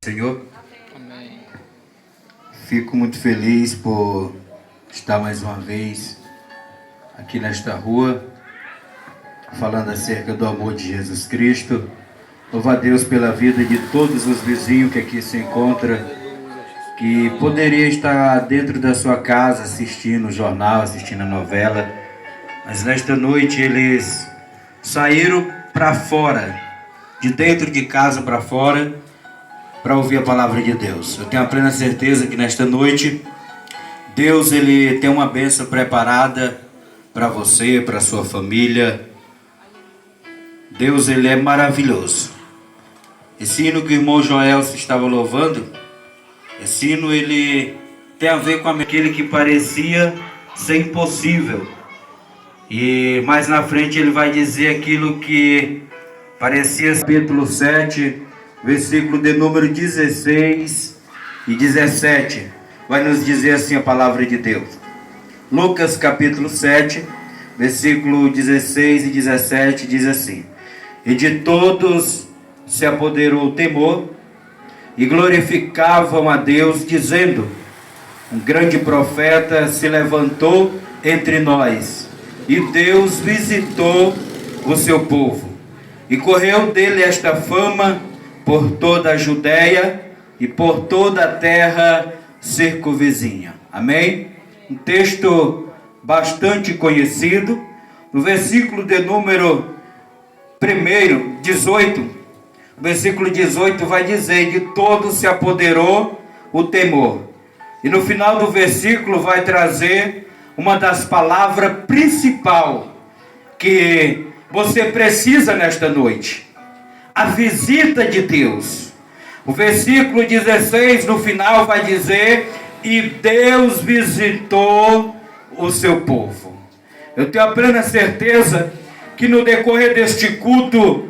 Senhor, Amém. fico muito feliz por estar mais uma vez aqui nesta rua, falando acerca do amor de Jesus Cristo. Louvo a Deus pela vida de todos os vizinhos que aqui se encontram, que poderia estar dentro da sua casa assistindo o jornal, assistindo a novela, mas nesta noite eles saíram para fora, de dentro de casa para fora, para ouvir a palavra de Deus. Eu tenho a plena certeza que nesta noite Deus ele tem uma bênção preparada para você, para sua família. Deus ele é maravilhoso. Esse hino que o irmão Joel estava louvando, esse hino ele tem a ver com aquele que parecia ser impossível. E mais na frente ele vai dizer aquilo que parecia, capítulo 7, versículo de número 16 e 17, vai nos dizer assim a palavra de Deus. Lucas capítulo 7, versículo 16 e 17 diz assim: E de todos se apoderou o temor, e glorificavam a Deus, dizendo: Um grande profeta se levantou entre nós, e Deus visitou o seu povo. E correu dele esta fama por toda a Judéia e por toda a terra circunvizinha. Amém? Um texto bastante conhecido. No versículo de número 18, o versículo 18 vai dizer: de todos se apoderou o temor. E no final do versículo vai trazer uma das palavras principais que você precisa nesta noite: a visita de Deus. O versículo 16 no final vai dizer: e Deus visitou o seu povo. Eu tenho a plena certeza que no decorrer deste culto,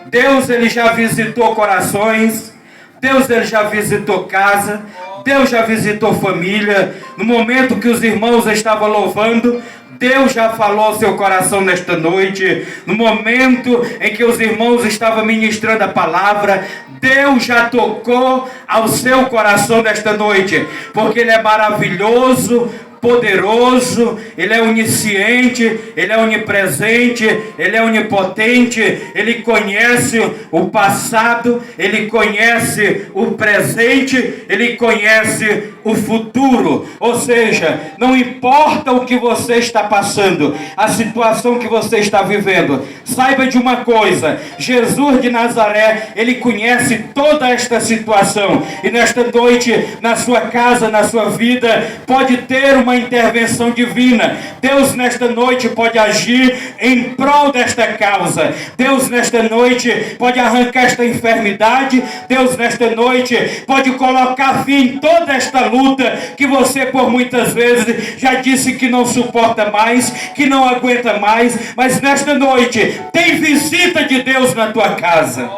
Deus ele já visitou corações, Deus ele já visitou casa, Deus já visitou família. No momento que os irmãos estavam louvando, Deus já falou ao seu coração nesta noite. No momento em que os irmãos estavam ministrando a palavra, Deus já tocou ao seu coração nesta noite, porque Ele é maravilhoso, poderoso, Ele é onisciente, Ele é onipresente, Ele é onipotente. Ele conhece o passado, Ele conhece o presente, Ele conhece o futuro. Ou seja, não importa o que você está passando, a situação que você está vivendo, saiba de uma coisa: Jesus de Nazaré, Ele conhece toda esta situação. E nesta noite, na sua casa, na sua vida, pode ter uma intervenção divina. Deus nesta noite pode agir em prol desta causa. Deus nesta noite pode arrancar esta enfermidade. Deus nesta noite pode colocar fim em toda esta luta que você por muitas vezes já disse que não suporta mais, que não aguenta mais. Mas nesta noite tem visita de Deus na tua casa.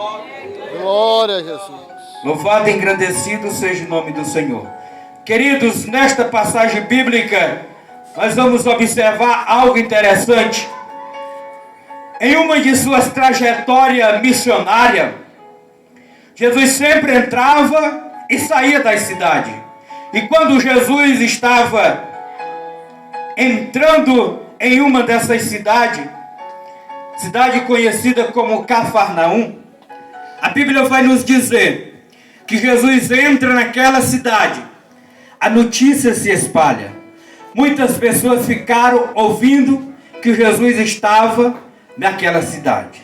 Glória a Jesus. Louvado e engrandecido seja o nome do Senhor. Queridos, nesta passagem bíblica, nós vamos observar algo interessante. Em uma de suas trajetórias missionárias, Jesus sempre entrava e saía da cidade. E quando Jesus estava entrando em uma dessas cidades, cidade conhecida como Cafarnaum, a Bíblia vai nos dizer que Jesus entra naquela cidade. A notícia se espalha. Muitas pessoas ficaram ouvindo que Jesus estava naquela cidade.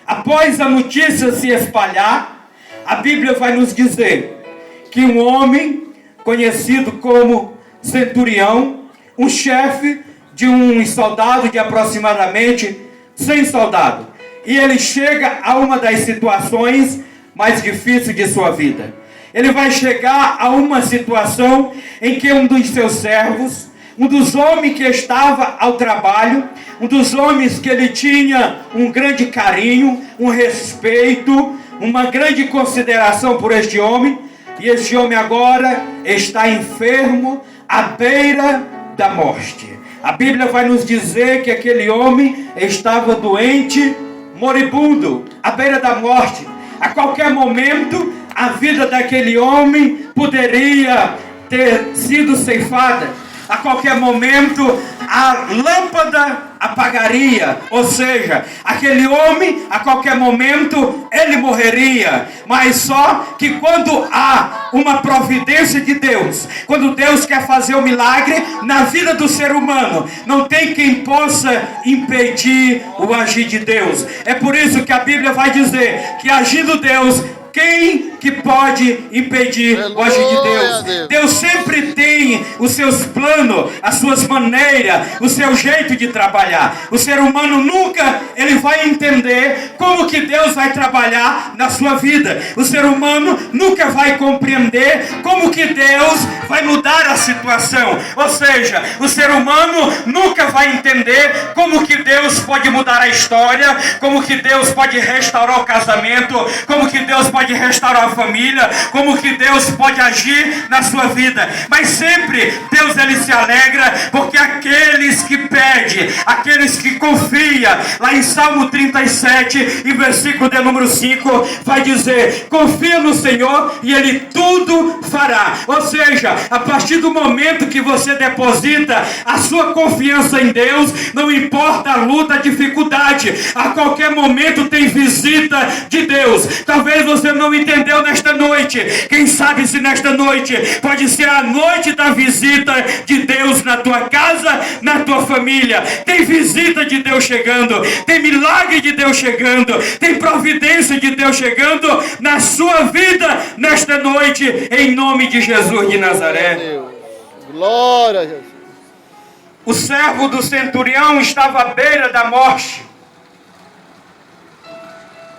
Após a notícia se espalhar, a Bíblia vai nos dizer que um homem conhecido como centurião, um chefe de um soldado de aproximadamente 100 soldados, e ele chega a uma das situações mais difíceis de sua vida. Ele vai chegar a uma situação em que um dos seus servos, um dos homens que estava ao trabalho, um dos homens que ele tinha um grande carinho, um respeito, uma grande consideração por este homem, e este homem agora está enfermo, à beira da morte. A Bíblia vai nos dizer que aquele homem estava doente, moribundo, à beira da morte. A qualquer momento a vida daquele homem poderia ter sido ceifada. A qualquer momento a lâmpada apagaria, ou seja, aquele homem a qualquer momento ele morreria. Mas só que quando há uma providência de Deus, quando Deus quer fazer um milagre na vida do ser humano, não tem quem possa impedir o agir de Deus. É por isso que a Bíblia vai dizer que agindo Deus, quem que pode impedir o agir de Deus? Deus sempre tem os seus planos, as suas maneiras, o seu jeito de trabalhar. O ser humano nunca ele vai entender como que Deus vai trabalhar na sua vida. O ser humano nunca vai compreender como que Deus vai mudar a situação. Ou seja, o ser humano nunca vai entender como que Deus pode mudar a história, como que Deus pode restaurar o casamento, como que Deus pode restaurar a família, como que Deus pode agir na sua vida. Mas sempre Deus ele se alegra, porque aqueles que pedem, aqueles que confiam, lá em Salmo 37 e versículo de número 5 vai dizer: confia no Senhor e Ele tudo fará. Ou seja, a partir do momento que você deposita a sua confiança em Deus, não importa a luta, a dificuldade, a qualquer momento tem visita de Deus. Talvez você não entendeu nesta noite. Quem sabe se nesta noite pode ser a noite da visita de Deus na tua casa, na tua família. Tem visita de Deus chegando, tem milagre de Deus chegando, tem providência de Deus chegando na sua vida nesta noite, em nome de Jesus de Nazaré. Glória a Jesus. O servo do centurião estava à beira da morte.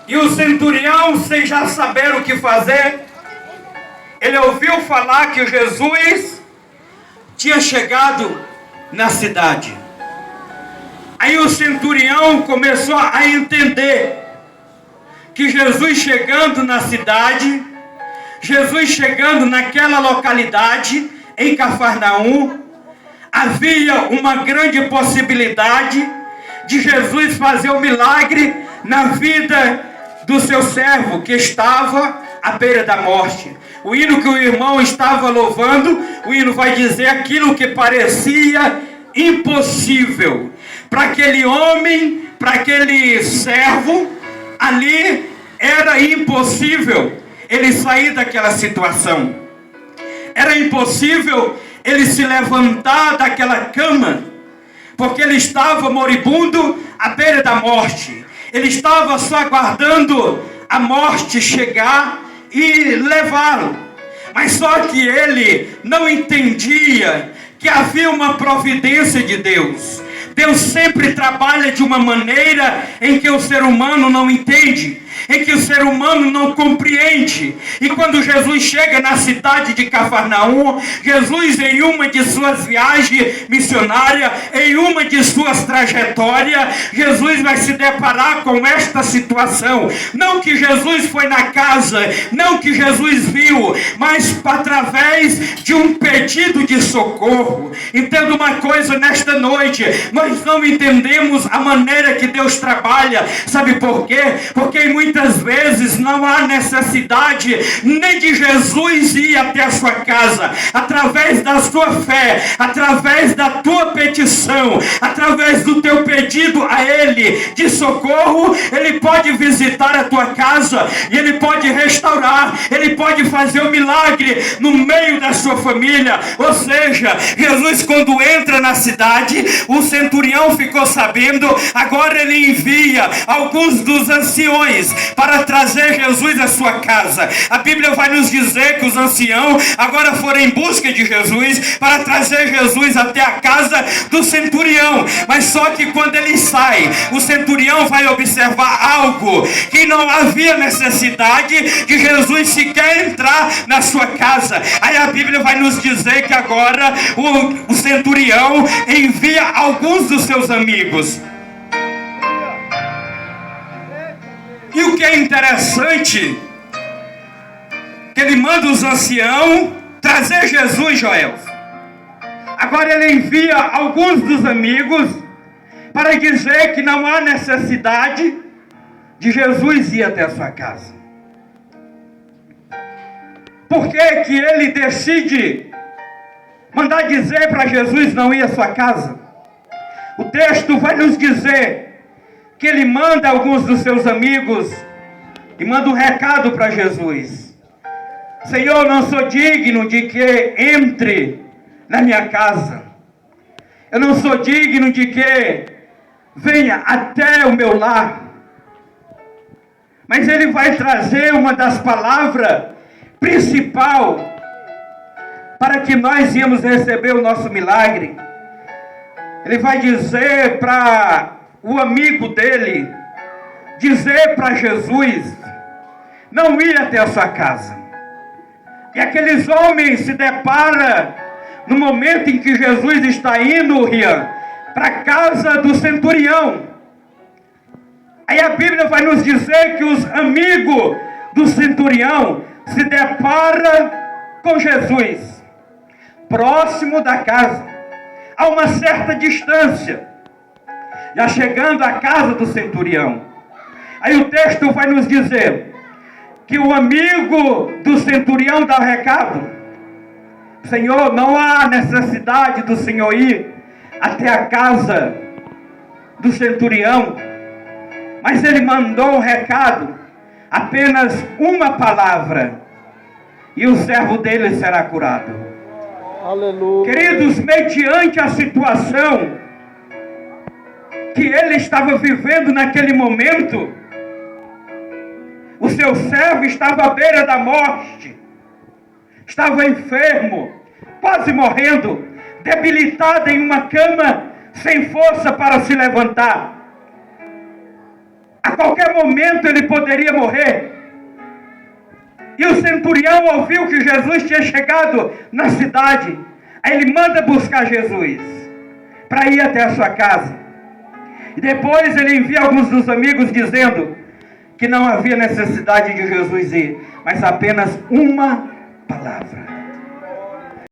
E o centurião, sem já saber o que fazer, ele ouviu falar que Jesus tinha chegado na cidade. Aí o centurião começou a entender que Jesus chegando na cidade, Jesus chegando naquela localidade, em Cafarnaum, havia uma grande possibilidade de Jesus fazer um milagre na vida do seu servo que estava à beira da morte. O hino que o irmão estava louvando, o hino vai dizer aquilo que parecia impossível. Para aquele homem, para aquele servo, ali era impossível ele sair daquela situação. Era impossível ele se levantar daquela cama, porque ele estava moribundo à beira da morte. Ele estava só aguardando a morte chegar e levá-lo. Mas só que ele não entendia que havia uma providência de Deus. Deus sempre trabalha de uma maneira em que o ser humano não entende, em que o ser humano não compreende. E quando Jesus chega na cidade de Cafarnaum, Jesus, em uma de suas viagens missionárias, em uma de suas trajetórias, Jesus vai se deparar com esta situação. Não que Jesus foi na casa, não que Jesus viu, mas através de um pedido de socorro. Entenda uma coisa nesta noite: nós não entendemos a maneira que Deus trabalha. Sabe por quê? Porque muitas vezes não há necessidade nem de Jesus ir até a sua casa. Através da sua fé, através da tua petição, através do teu pedido a Ele de socorro, Ele pode visitar a tua casa e Ele pode restaurar, Ele pode fazer um milagre no meio da sua família. Ou seja, Jesus, quando entra na cidade, o centurião ficou sabendo. Agora ele envia alguns dos anciões para trazer Jesus à sua casa. A Bíblia vai nos dizer que os anciãos agora foram em busca de Jesus para trazer Jesus até a casa do centurião. Mas só que quando ele sai, o centurião vai observar algo que não havia necessidade de Jesus sequer entrar na sua casa. Aí a Bíblia vai nos dizer que agora o centurião envia alguns dos seus amigos. E o que é interessante, que ele manda os anciãos trazer Jesus, Joel. Agora ele envia alguns dos amigos para dizer que não há necessidade de Jesus ir até a sua casa. Por que que ele decide mandar dizer para Jesus não ir à sua casa? O texto vai nos dizer que ele manda alguns dos seus amigos e manda um recado para Jesus. Senhor, não sou digno de que entre na minha casa. Eu não sou digno de que venha até o meu lar. Mas ele vai trazer uma das palavras principal para que nós íamos receber o nosso milagre. Ele vai dizer para o amigo dele, dizer para Jesus, não ir até a sua casa. E aqueles homens se deparam no momento em que Jesus está indo, Rian, para a casa do centurião. Aí a Bíblia vai nos dizer que os amigos do centurião se deparam com Jesus, próximo da casa, a uma certa distância, já chegando à casa do centurião. Aí o texto vai nos dizer que o amigo do centurião dá o recado: Senhor, não há necessidade do Senhor ir até a casa do centurião, mas ele mandou um recado, apenas uma palavra, e o servo dele será curado. Aleluia. Queridos, mediante a situação que ele estava vivendo naquele momento, o seu servo estava à beira da morte, estava enfermo, quase morrendo, debilitado em uma cama, sem força para se levantar. A qualquer momento ele poderia morrer. E o centurião ouviu que Jesus tinha chegado na cidade. Aí ele manda buscar Jesus para ir até a sua casa. E depois ele envia alguns dos amigos dizendo que não havia necessidade de Jesus ir, mas apenas uma palavra.